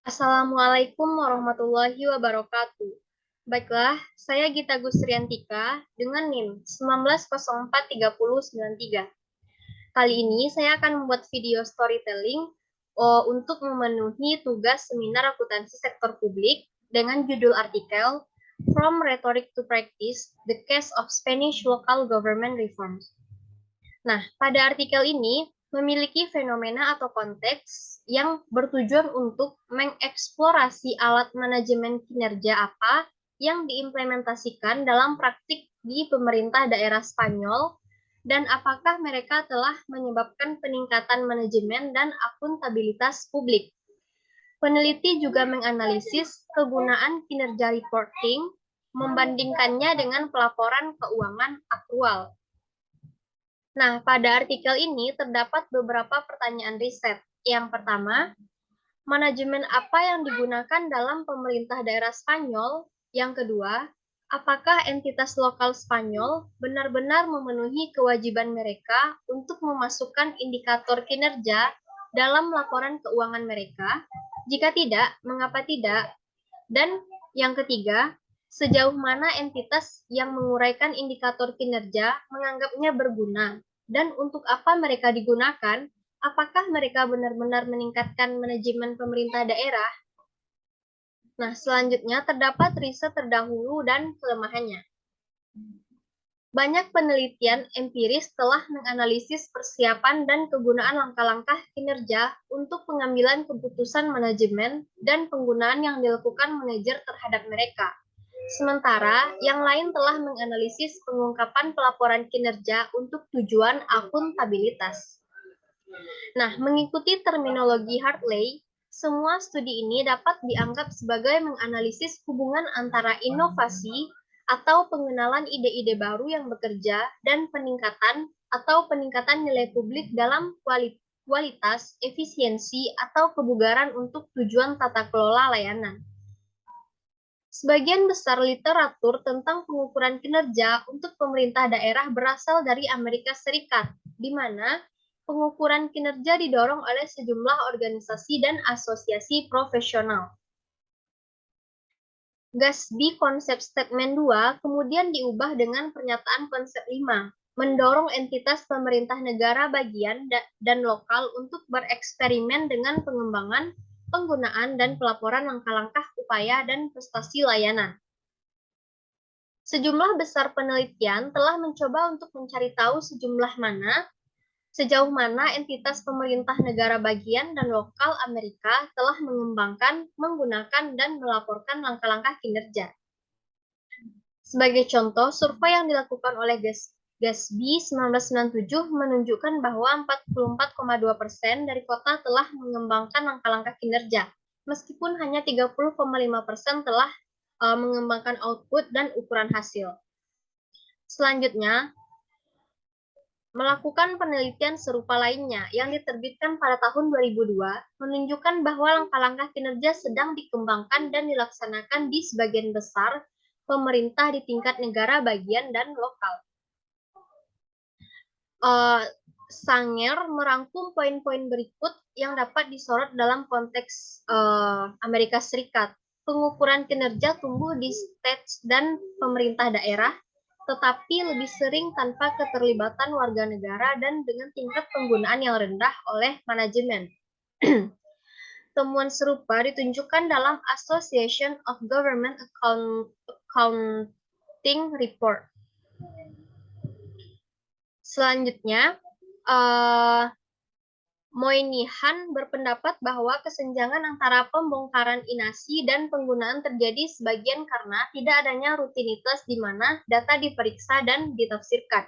Assalamualaikum warahmatullahi wabarakatuh. Baiklah, saya Gita Gusriantika dengan NIM 19043093. Kali ini saya akan membuat video storytelling untuk memenuhi tugas seminar akuntansi sektor publik dengan judul artikel From Rhetoric to Practice: The Case of Spanish Local Government Reforms. Nah, pada artikel ini memiliki fenomena atau konteks yang bertujuan untuk mengeksplorasi alat manajemen kinerja apa yang diimplementasikan dalam praktik di pemerintah daerah Spanyol dan apakah mereka telah menyebabkan peningkatan manajemen dan akuntabilitas publik. Peneliti juga menganalisis kegunaan kinerja reporting, membandingkannya dengan pelaporan keuangan aktual. Nah, pada artikel ini terdapat beberapa pertanyaan riset. Yang pertama, manajemen apa yang digunakan dalam pemerintah daerah Spanyol? Yang kedua, apakah entitas lokal Spanyol benar-benar memenuhi kewajiban mereka untuk memasukkan indikator kinerja dalam laporan keuangan mereka? Jika tidak, mengapa tidak? Dan yang ketiga, sejauh mana entitas yang menguraikan indikator kinerja menganggapnya berguna dan untuk apa mereka digunakan? Apakah mereka benar-benar meningkatkan manajemen pemerintah daerah? Nah, selanjutnya terdapat riset terdahulu dan kelemahannya. Banyak penelitian empiris telah menganalisis persiapan dan kegunaan langkah-langkah kinerja untuk pengambilan keputusan manajemen dan penggunaan yang dilakukan manajer terhadap mereka. Sementara, yang lain telah menganalisis pengungkapan pelaporan kinerja untuk tujuan akuntabilitas. Nah, mengikuti terminologi Hartley, semua studi ini dapat dianggap sebagai menganalisis hubungan antara inovasi atau pengenalan ide-ide baru yang bekerja dan peningkatan nilai publik dalam kualitas, efisiensi, atau kebugaran untuk tujuan tata kelola layanan. Sebagian besar literatur tentang pengukuran kinerja untuk pemerintah daerah berasal dari Amerika Serikat, di mana pengukuran kinerja didorong oleh sejumlah organisasi dan asosiasi profesional. Gatsby konsep statement 2 kemudian diubah dengan pernyataan konsep 5, mendorong entitas pemerintah negara bagian dan lokal untuk bereksperimen dengan pengembangan, penggunaan, dan pelaporan langkah-langkah upaya dan prestasi layanan. Sejumlah besar penelitian telah mencoba untuk mencari tahu sejauh mana entitas pemerintah negara bagian dan lokal Amerika telah mengembangkan, menggunakan, dan melaporkan langkah-langkah kinerja. Sebagai contoh, survei yang dilakukan oleh Gatsby 1997 menunjukkan bahwa 44,2% dari kota telah mengembangkan langkah-langkah kinerja, meskipun hanya 30,5% telah mengembangkan output dan ukuran hasil. Selanjutnya, melakukan penelitian serupa lainnya yang diterbitkan pada tahun 2002 menunjukkan bahwa langkah-langkah kinerja sedang dikembangkan dan dilaksanakan di sebagian besar pemerintah di tingkat negara bagian dan lokal. Sanger merangkum poin-poin berikut yang dapat disorot dalam konteks Amerika Serikat. Pengukuran kinerja tumbuh di states dan pemerintah daerah, tetapi lebih sering tanpa keterlibatan warga negara dan dengan tingkat penggunaan yang rendah oleh manajemen. Temuan serupa ditunjukkan dalam Association of Government Accounting Report. Selanjutnya, Moynihan berpendapat bahwa kesenjangan antara pembongkaran inasi dan penggunaan terjadi sebagian karena tidak adanya rutinitas di mana data diperiksa dan ditafsirkan.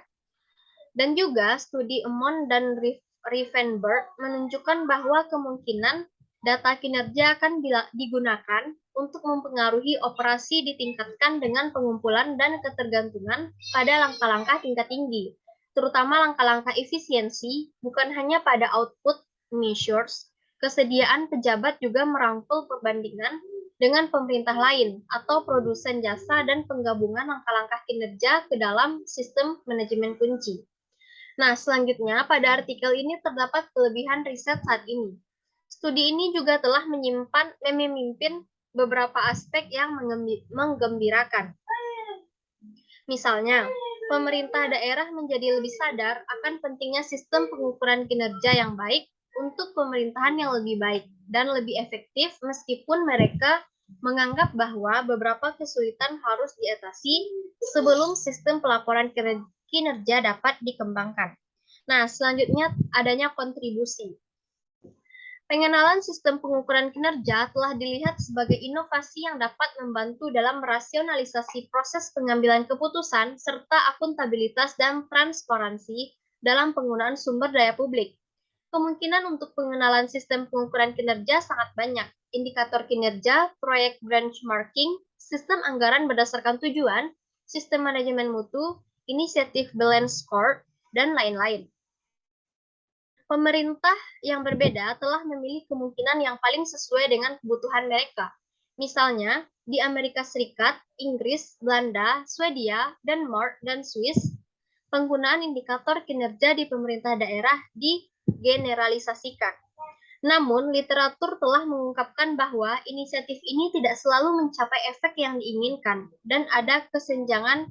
Dan juga studi Emon dan Rivenberg menunjukkan bahwa kemungkinan data kinerja akan digunakan untuk mempengaruhi operasi ditingkatkan dengan pengumpulan dan ketergantungan pada langkah-langkah tingkat tinggi, terutama langkah-langkah efisiensi, bukan hanya pada output measures. Kesediaan pejabat juga merangkul perbandingan dengan pemerintah lain atau produsen jasa dan penggabungan langkah-langkah kinerja ke dalam sistem manajemen kunci. Nah, selanjutnya pada artikel ini terdapat kelebihan riset saat ini. Studi ini juga telah memimpin beberapa aspek yang menggembirakan. Misalnya, pemerintah daerah menjadi lebih sadar akan pentingnya sistem pengukuran kinerja yang baik untuk pemerintahan yang lebih baik dan lebih efektif meskipun mereka menganggap bahwa beberapa kesulitan harus diatasi sebelum sistem pelaporan kinerja dapat dikembangkan. Nah, selanjutnya adanya kontribusi. Pengenalan sistem pengukuran kinerja telah dilihat sebagai inovasi yang dapat membantu dalam merasionalisasi proses pengambilan keputusan serta akuntabilitas dan transparansi dalam penggunaan sumber daya publik. Kemungkinan untuk pengenalan sistem pengukuran kinerja sangat banyak. Indikator kinerja, proyek benchmarking, sistem anggaran berdasarkan tujuan, sistem manajemen mutu, inisiatif balance score, dan lain-lain. Pemerintah yang berbeda telah memilih kemungkinan yang paling sesuai dengan kebutuhan mereka. Misalnya, di Amerika Serikat, Inggris, Belanda, Swedia, Denmark, dan Swiss, penggunaan indikator kinerja di pemerintah daerah digeneralisasikan. Namun, literatur telah mengungkapkan bahwa inisiatif ini tidak selalu mencapai efek yang diinginkan, dan ada kesenjangan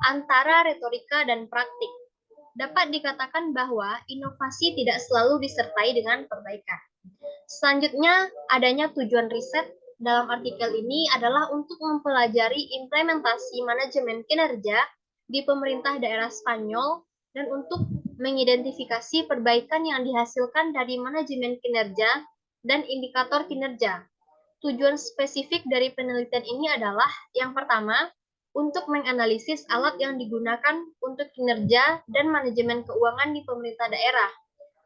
antara retorika dan praktik. Dapat dikatakan bahwa inovasi tidak selalu disertai dengan perbaikan. Selanjutnya, adanya tujuan riset dalam artikel ini adalah untuk mempelajari implementasi manajemen kinerja di pemerintah daerah Spanyol dan untuk mengidentifikasi perbaikan yang dihasilkan dari manajemen kinerja dan indikator kinerja. Tujuan spesifik dari penelitian ini adalah yang pertama, untuk menganalisis alat yang digunakan untuk kinerja dan manajemen keuangan di pemerintah daerah.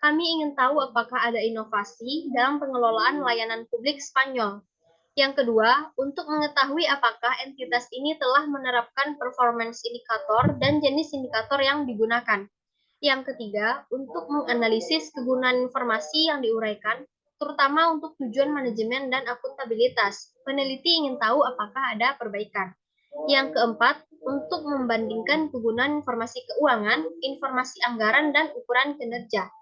Kami ingin tahu apakah ada inovasi dalam pengelolaan layanan publik Spanyol. Yang kedua, untuk mengetahui apakah entitas ini telah menerapkan performance indikator dan jenis indikator yang digunakan. Yang ketiga, untuk menganalisis kegunaan informasi yang diuraikan, terutama untuk tujuan manajemen dan akuntabilitas. Peneliti ingin tahu apakah ada perbaikan. Yang keempat, untuk membandingkan kegunaan informasi keuangan, informasi anggaran, dan ukuran kinerja.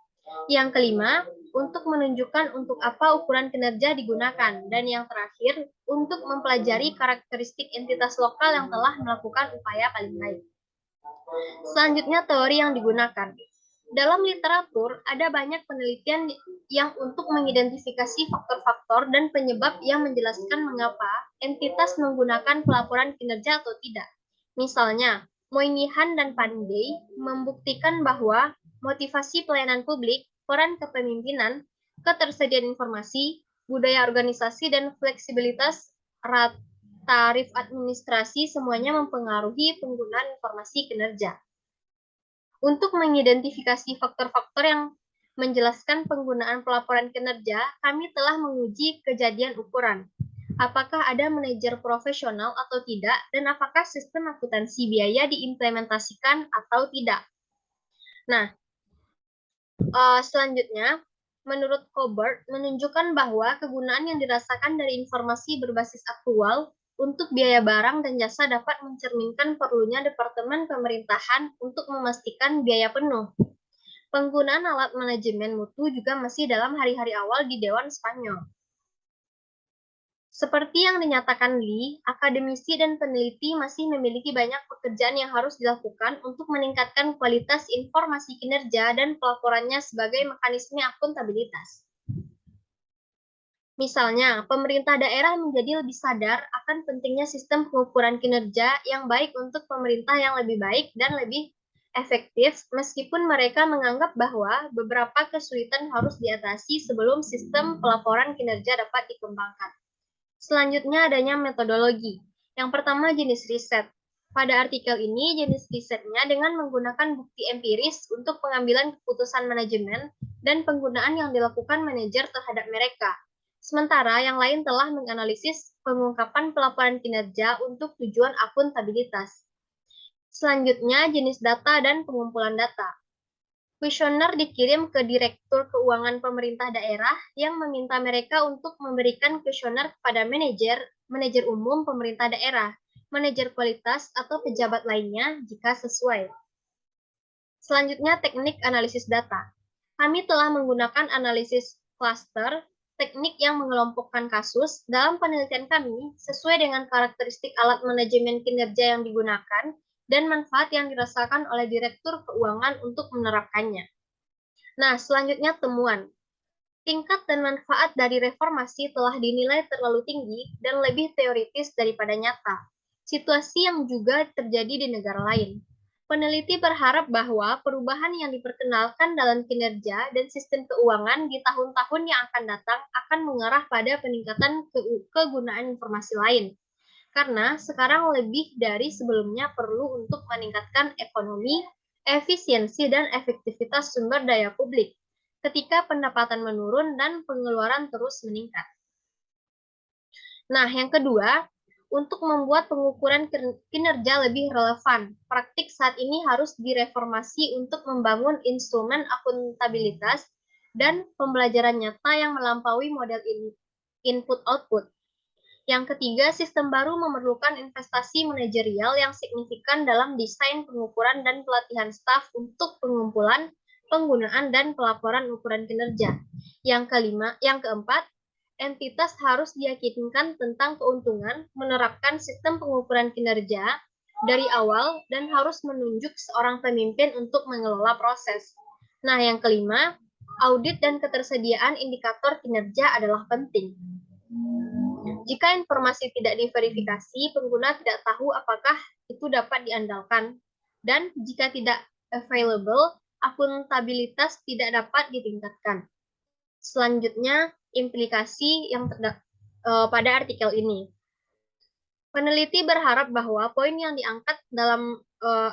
Yang kelima, untuk menunjukkan untuk apa ukuran kinerja digunakan. Dan yang terakhir, untuk mempelajari karakteristik entitas lokal yang telah melakukan upaya paling baik. Selanjutnya, teori yang digunakan. Dalam literatur, ada banyak penelitian yang untuk mengidentifikasi faktor-faktor dan penyebab yang menjelaskan mengapa entitas menggunakan pelaporan kinerja atau tidak. Misalnya, Moynihan dan Pandey membuktikan bahwa motivasi pelayanan publik, peran kepemimpinan, ketersediaan informasi, budaya organisasi, dan fleksibilitas tarif administrasi semuanya mempengaruhi penggunaan informasi kinerja. Untuk mengidentifikasi faktor-faktor yang menjelaskan penggunaan pelaporan kinerja, kami telah menguji kejadian ukuran. Apakah ada manajer profesional atau tidak, dan apakah sistem akuntansi biaya diimplementasikan atau tidak. Nah, selanjutnya, menurut Colbert, menunjukkan bahwa kegunaan yang dirasakan dari informasi berbasis aktual untuk biaya barang dan jasa dapat mencerminkan perlunya Departemen Pemerintahan untuk memastikan biaya penuh. Penggunaan alat manajemen mutu juga masih dalam hari-hari awal di Dewan Spanyol. Seperti yang dinyatakan Lee, akademisi dan peneliti masih memiliki banyak pekerjaan yang harus dilakukan untuk meningkatkan kualitas informasi kinerja dan pelaporannya sebagai mekanisme akuntabilitas. Misalnya, pemerintah daerah menjadi lebih sadar akan pentingnya sistem pengukuran kinerja yang baik untuk pemerintah yang lebih baik dan lebih efektif, meskipun mereka menganggap bahwa beberapa kesulitan harus diatasi sebelum sistem pelaporan kinerja dapat dikembangkan. Selanjutnya adanya metodologi. Yang pertama, jenis riset. Pada artikel ini, jenis risetnya dengan menggunakan bukti empiris untuk pengambilan keputusan manajemen dan penggunaan yang dilakukan manajer terhadap mereka. Sementara yang lain telah menganalisis pengungkapan pelaporan kinerja untuk tujuan akuntabilitas. Selanjutnya, jenis data dan pengumpulan data. Kuesioner dikirim ke Direktur Keuangan Pemerintah Daerah yang meminta mereka untuk memberikan kuesioner kepada manajer umum pemerintah daerah, manajer kualitas, atau pejabat lainnya jika sesuai. Selanjutnya, teknik analisis data. Kami telah menggunakan analisis cluster, teknik yang mengelompokkan kasus dalam penelitian kami sesuai dengan karakteristik alat manajemen kinerja yang digunakan dan manfaat yang dirasakan oleh direktur keuangan untuk menerapkannya. Nah, selanjutnya temuan. Tingkat dan manfaat dari reformasi telah dinilai terlalu tinggi dan lebih teoritis daripada nyata. Situasi yang juga terjadi di negara lain. Peneliti berharap bahwa perubahan yang diperkenalkan dalam kinerja dan sistem keuangan di tahun-tahun yang akan datang akan mengarah pada peningkatan kegunaan informasi lain. Karena sekarang lebih dari sebelumnya perlu untuk meningkatkan ekonomi, efisiensi, dan efektivitas sumber daya publik ketika pendapatan menurun dan pengeluaran terus meningkat. Nah, yang kedua, untuk membuat pengukuran kinerja lebih relevan, praktik saat ini harus direformasi untuk membangun instrumen akuntabilitas dan pembelajaran nyata yang melampaui model input-output. Yang ketiga, sistem baru memerlukan investasi manajerial yang signifikan dalam desain pengukuran dan pelatihan staf untuk pengumpulan, penggunaan, dan pelaporan ukuran kinerja. Yang keempat, entitas harus diyakinkan tentang keuntungan menerapkan sistem pengukuran kinerja dari awal dan harus menunjuk seorang pemimpin untuk mengelola proses. Nah, yang kelima, audit dan ketersediaan indikator kinerja adalah penting. Jika informasi tidak diverifikasi, pengguna tidak tahu apakah itu dapat diandalkan. Dan jika tidak available, akuntabilitas tidak dapat ditingkatkan. Selanjutnya, implikasi yang pada artikel ini. Peneliti berharap bahwa poin yang diangkat dalam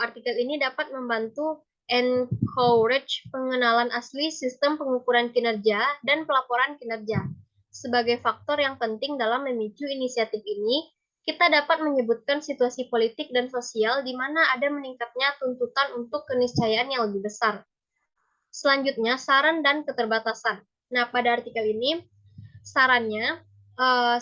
artikel ini dapat membantu encourage pengenalan asli sistem pengukuran kinerja dan pelaporan kinerja. Sebagai faktor yang penting dalam memicu inisiatif ini, kita dapat menyebutkan situasi politik dan sosial di mana ada meningkatnya tuntutan untuk keniscayaan yang lebih besar. Selanjutnya, saran dan keterbatasan. Nah, pada artikel ini, sarannya,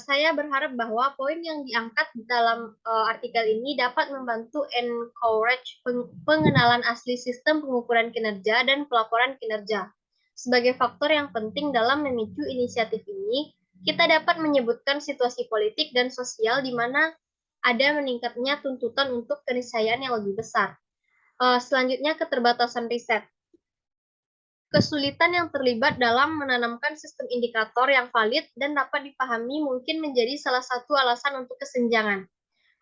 saya berharap bahwa poin yang diangkat dalam artikel ini dapat membantu encourage pengenalan asli sistem pengukuran kinerja dan pelaporan kinerja. Sebagai faktor yang penting dalam memicu inisiatif ini, kita dapat menyebutkan situasi politik dan sosial di mana ada meningkatnya tuntutan untuk keniscayaan yang lebih besar. Selanjutnya, keterbatasan riset. Kesulitan yang terlibat dalam menanamkan sistem indikator yang valid dan dapat dipahami mungkin menjadi salah satu alasan untuk kesenjangan.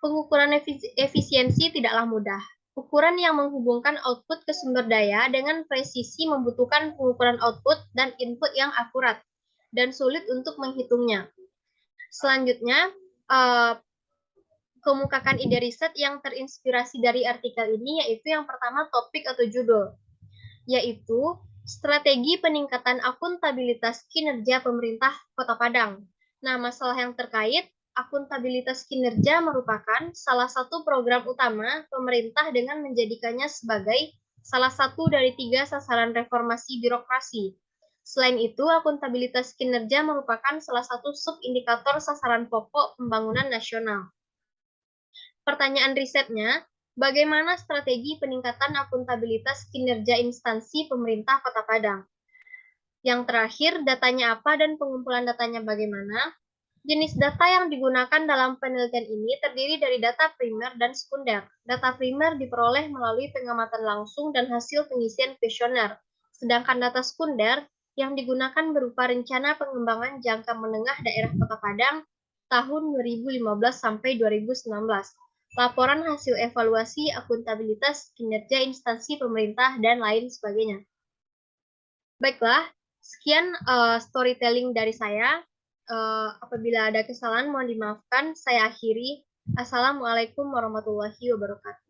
Pengukuran efisiensi tidaklah mudah. Ukuran yang menghubungkan output ke sumber daya dengan presisi membutuhkan pengukuran output dan input yang akurat dan sulit untuk menghitungnya. Selanjutnya, kemukakan ide riset yang terinspirasi dari artikel ini, yaitu yang pertama topik atau judul, yaitu strategi peningkatan akuntabilitas kinerja pemerintah Kota Padang. Nah, masalah yang terkait akuntabilitas kinerja merupakan salah satu program utama pemerintah dengan menjadikannya sebagai salah satu dari 3 sasaran reformasi birokrasi. Selain itu, akuntabilitas kinerja merupakan salah satu sub-indikator sasaran pokok pembangunan nasional. Pertanyaan risetnya, bagaimana strategi peningkatan akuntabilitas kinerja instansi pemerintah Kota Padang? Yang terakhir, datanya apa dan pengumpulan datanya bagaimana? Jenis data yang digunakan dalam penelitian ini terdiri dari data primer dan sekunder. Data primer diperoleh melalui pengamatan langsung dan hasil pengisian kuesioner, sedangkan data sekunder yang digunakan berupa rencana pengembangan jangka menengah daerah Kota Padang tahun 2015 sampai 2019. Laporan hasil evaluasi akuntabilitas kinerja instansi pemerintah, dan lain sebagainya. Baiklah, sekian storytelling dari saya. Apabila ada kesalahan, mohon dimaafkan. Saya akhiri. Assalamualaikum warahmatullahi wabarakatuh.